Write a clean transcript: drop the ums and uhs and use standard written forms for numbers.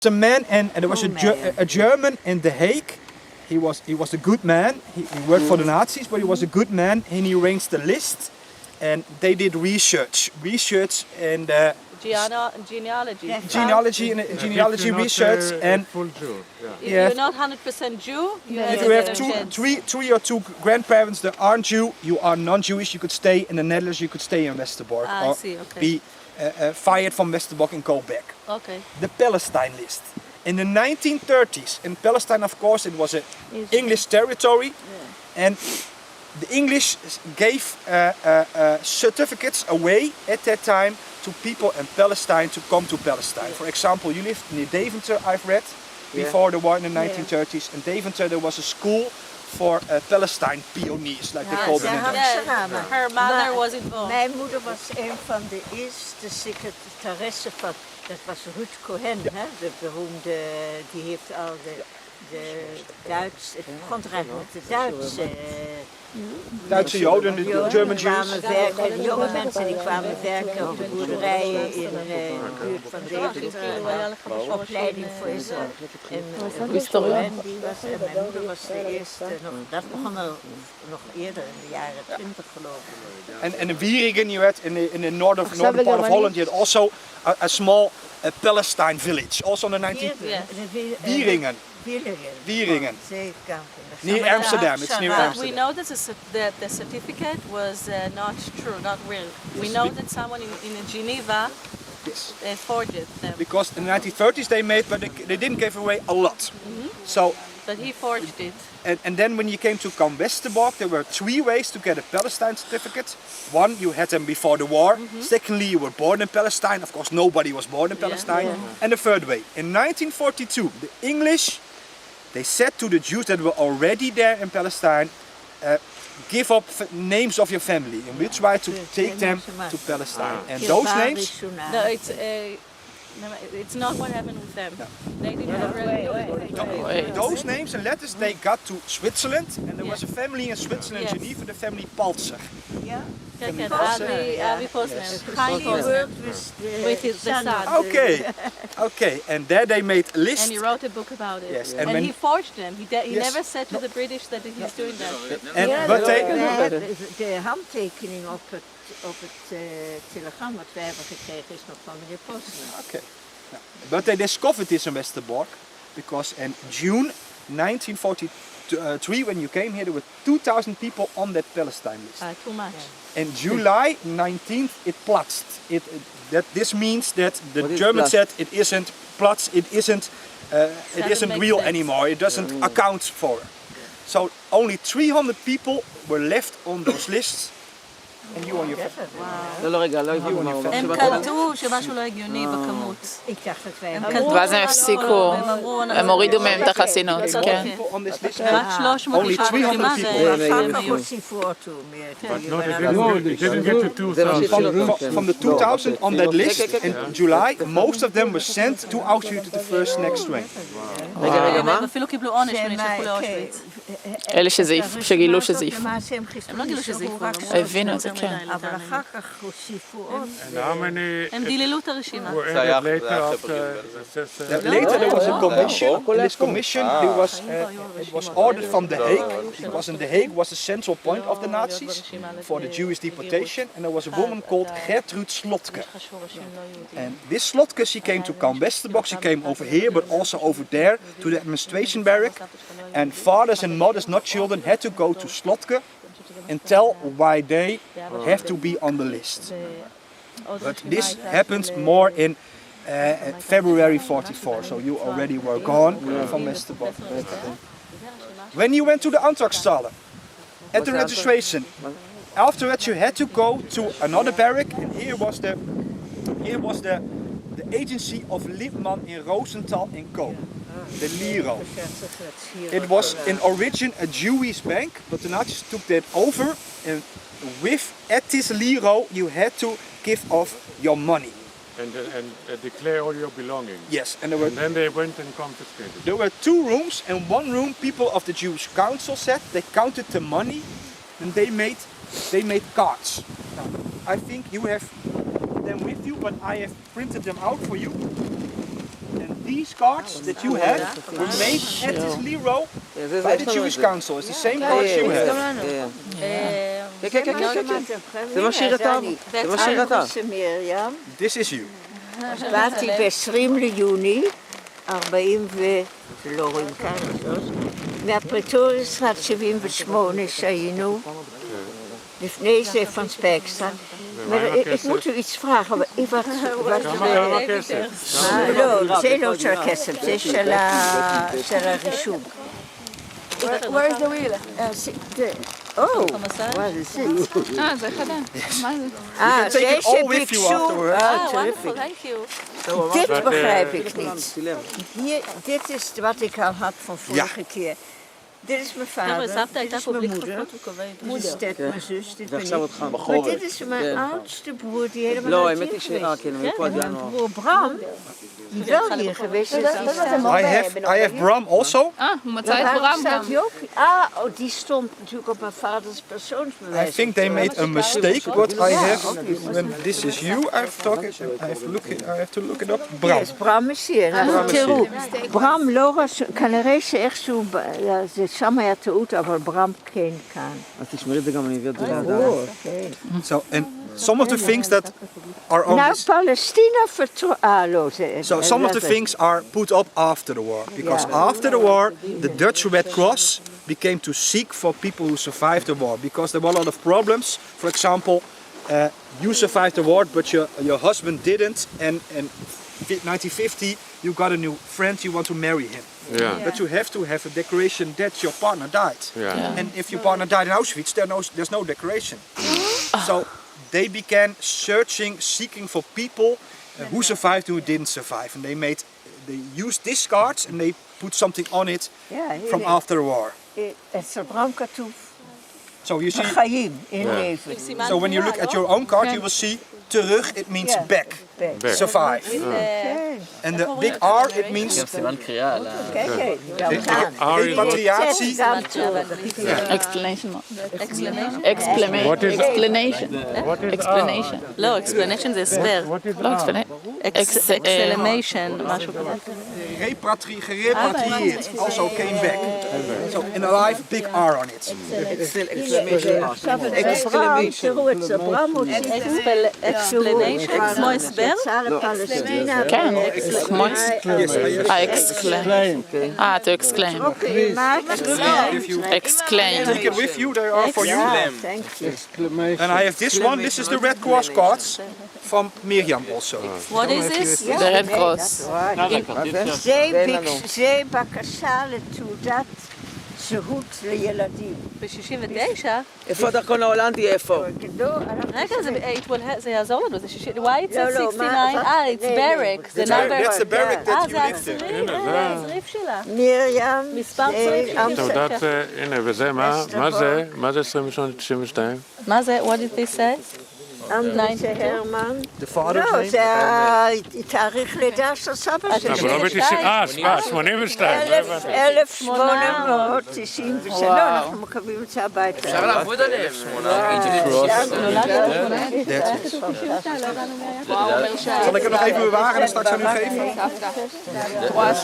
a man, and there was a German in The Hague. He was a good man. He worked for the Nazis, but he was a good man, and he arranged the list. And they did research and genealogy research. And if you're not 100% Jew, if you have three or two grandparents that aren't Jew, you are non-Jewish. You could stay in the Netherlands. You could stay in Wostrobork, or be fired from Wostrobork and go back. Okay. The Palestine list. In the 1930s, in Palestine, of course, it was an English territory, and the English gave certificates away at that time to people in Palestine to come to Palestine. For example, you lived near Deventer, I've read, before the war in the 1930s. In Deventer there was a school for Palestine pioneers, like they call them. Her mother was involved. Mijn moeder was een van de eerste secretaressen van, dat was Ruud Cohen, hè? De beroemde, die heeft al de Duits, het begon eigenlijk met de Duitse Joden, de German Jews. De jonge mensen die kwamen werken op de boerderijen in de buurt van Deventer. Opleiding voor Israël. En Ruud Cohen, die was, en mijn moeder was de eerste, dat begon nog eerder, in de jaren 20 geloof ik. And in Wieringen, you had in the northern part of Holland, you had also a small Palestine village, also in the 19th. Wieringen. Near Amsterdam. It's near Amsterdam. We know that the certificate was not true, not real. We know that someone in Geneva forged them. Because in the 1930s they made, but they didn't give away a lot. So. But he forged it. And then when you came to Kamp Wostrobork, there were three ways to get a Palestine certificate. One, you had them before the war. Secondly, you were born in Palestine. Of course, nobody was born in Palestine. And the third way, in 1942, the English, they said to the Jews that were already there in Palestine, give up names of your family, and we try to take them to Palestine. And those names... No, it's not what happened with them. No. They didn't have those names and letters they got to Switzerland, and there was a family in Switzerland, Geneva, the family Paltzer. Yeah. Avi Posner. With his son. Okay, and there they made a list. And he wrote a book about it. Yes, and he forged them. He never said to the British that he's doing that. But they... De handtekening op het telegram wat wij hebben gekregen is nog van meneer Posner. Okay. But they discovered this in Wostrobork because in June 1943, when you came here, there were 2,000 people on that Palestine list. Too much. In July 19th, it platst. This means that the Germans said it isn't platst, it isn't real anymore. It doesn't account for it. So only 300 people were left on those lists. And you on your family. הם קלטו שמשהו לא הגיוני בכמות. ואז הם הפסיקו, הם הורידו מהם את החסינות, כן. רק 300 איש חתימה From the 2,000 on that list in July, most of them were sent to Auschwitz to the first next train. הם אפילו קיבלו עונש ונשלחו לאושוויץ. אלה שגילו שזיף. הם לא גילו שזיף. הבינו את זה, כן. אבל אחר כך הוסיפו עוד. הם דיללו את הרשימה. Later there was a commission. In this commission it was ordered from The Hague, because in The Hague was the central point of the Nazis for the Jewish deportation, and there was a woman called Gertrude Slotke. And this Slotke, she came to Kamp Wostrobork, she came over here but also over there to the administration barrack, and fathers and mothers, not children, had to go to Slotke and tell why they have to be on the list. But this happened more in February 44, so you already were gone from Wostrobork. When you went to the Antragszaal, at the registration, after that you had to go to another barrack, and here was the agency of Lippmann in Rosenthal in Co. The Liro. It was in origin a Jewish bank, but the Nazis took that over, and at this Liro you had to give off your money. And declare all your belongings. Yes, and then they went and confiscated. There were 2 rooms, and one room people of the Jewish council said they counted the money, and they made cards. Now, I think you have them with you, but I have printed them out for you. And these cards that you have were made at this Lero by the Jewish Council. It's the same cards you have. זה מה שהראתה. זה מה שהראתה. This is you. באתי ב-20 ליוני, 40 לא רואים כאן, מהפרטוריס עד 78 שהיינו, לפני זה פון ספקסטן. Ik moet u iets vragen, wat... כמה כסף? לא, זה לא של הכסף, זה של הרישום. Where is the wheel? Oh, what is it? זה חדש. מה זה? זה all with you שביקשו... afterwards. Wonderful, thank you. Dit begrijp ik niet. Dit is wat ik al had van vorige keer. Dit is mijn vader, dit is mijn moeder, dit is dit mijn zus, dit ben ik. Maar dit is mijn oudste broer die helemaal niet hier geweest is. Mijn broer Bram, die wel hier geweest is. I have Bram also. הוא מצא את ברם גם. Die stond natuurlijk op mijn vaders persoonsbewijs. I think they made a mistake. What I have, when this is you, I have to look it up. Bram. Yes, Bram is hier. תראו, Bram לא רשום, כנראה שאיכשהו, זה שם היה טעות, אבל Bram כן כאן. אז תשמרי את זה גם, אני אביא את זה לידה. So, and some of the things that are on Nou, this, Palestina so some of the things are put up after the war, because after the war, the Dutch Red Cross became to seek for people who survived the war, because there were a lot of problems. For example, you survived the war, but your husband didn't, and in 1950 you got a new friend, you want to marry him. Yeah. But you have to have a declaration that your partner died. Yeah. And if your partner died in Auschwitz, there's no declaration. So they began seeking for people who survived, who didn't survive, and they used these cards and they put something on it from after the war. אצל ברם כתוב So you see, בחיים, in leven. so when you look at your own card, you will see terug. It means back, survive, and the big R it means סימן קריאה. כן, גם כאן. repatriatie. גם טוב. Explanation. What is Explanation. Explanation. לא, explanation זה הסבר. לא Exclamation, משהו כזה. Repatrieerd, also came back. So in alive, big R on it. ברם, תראו, אצל ברם הוא Explanation, כמו הסבר? יצא לפלסטינה. כן, כמו exclaim. to exclaim. אוקיי, מה Exclaim. Take it with you, they are for you. Thank you. And I have this one, this is the Red Cross cards from Miriam also. What is this? The Red Cross. זה בקשה לתעודת זהות לילדים. ב-69? איפה הדרכון ההולנדי, איפה? רגע, זה יעזור לנו, זה 60... Why it says 69? it's barrack. זה That's the barrack that you זה lived in. הצריף, זה הזריף שלה. מרים, מספר צריף. תעודת, הנה, וזה, מה זה 2892? מה זה? What did they say? אמנטה הרמן. The father's לא, name. זה התאריך לידה של סבא שלי. אבל לא ב-92, 82. 1893, אנחנו מקבלים את זה הביתה. אפשר לעבוד על 18. Zal ik hem nog even bewaren en straks aan u geven?